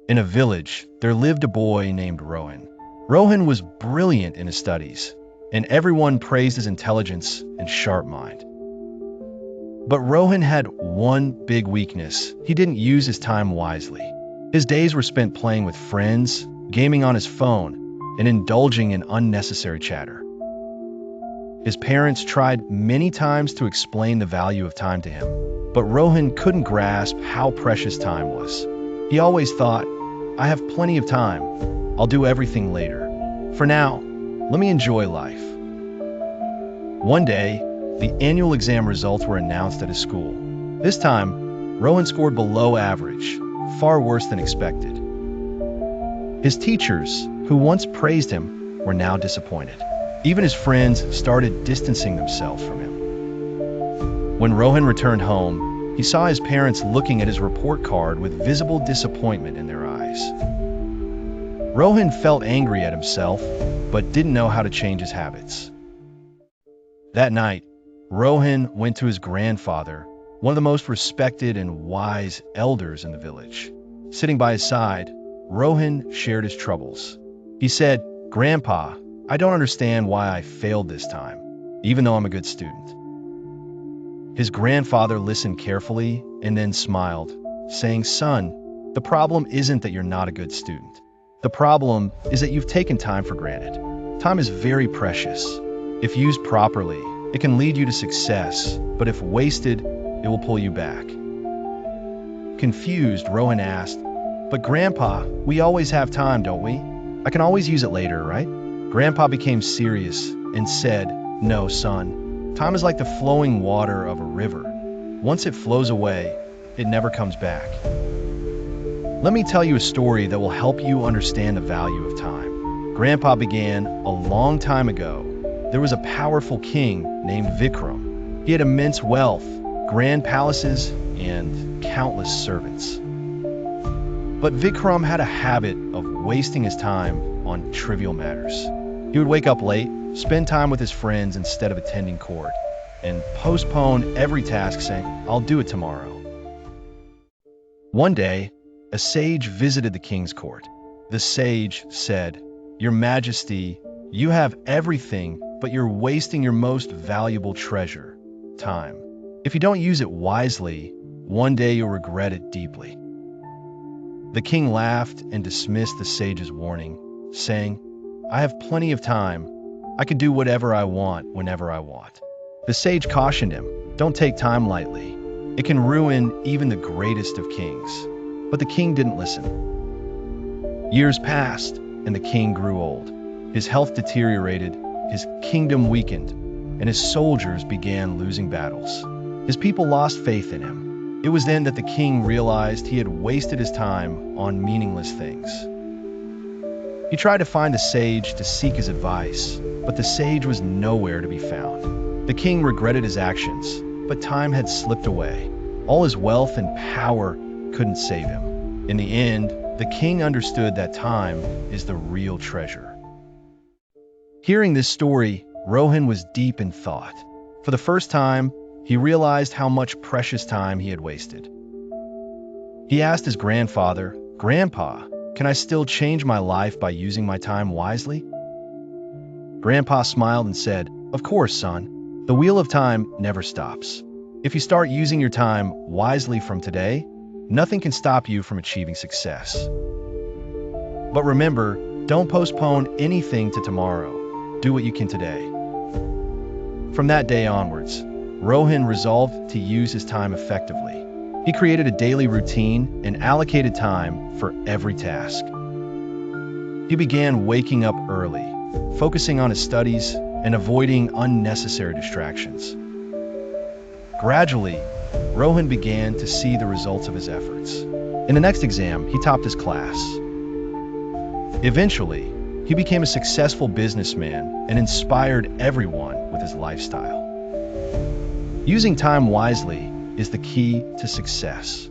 In a village, there lived a boy named Rohan. Rohan was brilliant in his studies, and everyone praised his intelligence and sharp mind. But Rohan had one big weakness. He didn't use his time wisely. His days were spent playing with friends, gaming on his phone, and indulging in unnecessary chatter. His parents tried many times to explain the value of time to him, but Rohan couldn't grasp how precious time was. He always thought, I have plenty of time. I'll do everything later. For now, let me enjoy life. One day, the annual exam results were announced at his school. This time, Rohan scored below average, far worse than expected. His teachers, who once praised him, were now disappointed. Even his friends started distancing themselves from him. When Rohan returned home, he saw his parents looking at his report card with visible disappointment in their eyes. Rohan felt angry at himself, but didn't know how to change his habits. That night, Rohan went to his grandfather, one of the most respected and wise elders in the village. Sitting by his side, Rohan shared his troubles. He said, "Grandpa, I don't understand why I failed this time, even though I'm a good student." His grandfather listened carefully and then smiled, saying, "Son, the problem isn't that you're not a good student. The problem is that you've taken time for granted. Time is very precious. If used properly, it can lead you to success, but if wasted, it will pull you back." Confused, Rohan asked, "But Grandpa, we always have time, don't we? I can always use it later, right?" Grandpa became serious and said, "No, son. Time is like the flowing water of a river. Once it flows away, it never comes back. Let me tell you a story that will help you understand the value of time." Grandpa began, "A long time ago, there was a powerful king named Vikram. He had immense wealth, grand palaces, and countless servants. But Vikram had a habit of wasting his time on trivial matters. He would wake up late, spend time with his friends instead of attending court, and postpone every task saying, 'I'll do it tomorrow.' One day, a sage visited the king's court. The sage said, 'Your Majesty, you have everything, but you're wasting your most valuable treasure, time. If you don't use it wisely, one day you'll regret it deeply.' The king laughed and dismissed the sage's warning, saying, 'I have plenty of time. I can do whatever I want whenever I want.' The sage cautioned him, 'Don't take time lightly. It can ruin even the greatest of kings.' But the king didn't listen. Years passed, and the king grew old. His health deteriorated, his kingdom weakened, and his soldiers began losing battles. His people lost faith in him. It was then that the king realized he had wasted his time on meaningless things. He tried to find a sage to seek his advice, but the sage was nowhere to be found. The king regretted his actions, but time had slipped away. All his wealth and power couldn't save him. In the end, the king understood that time is the real treasure." Hearing this story, Rohan was deep in thought. For the first time, he realized how much precious time he had wasted. He asked his grandfather, "Grandpa, can I still change my life by using my time wisely?" Grandpa smiled and said, "Of course, son. The wheel of time never stops. If you start using your time wisely from today, nothing can stop you from achieving success. But remember, don't postpone anything to tomorrow. Do what you can today." From that day onwards, Rohan resolved to use his time effectively. He created a daily routine and allocated time for every task. He began waking up early, focusing on his studies and avoiding unnecessary distractions. Gradually, Rohan began to see the results of his efforts. In the next exam, he topped his class. Eventually, he became a successful businessman and inspired everyone with his lifestyle. Using time wisely is the key to success.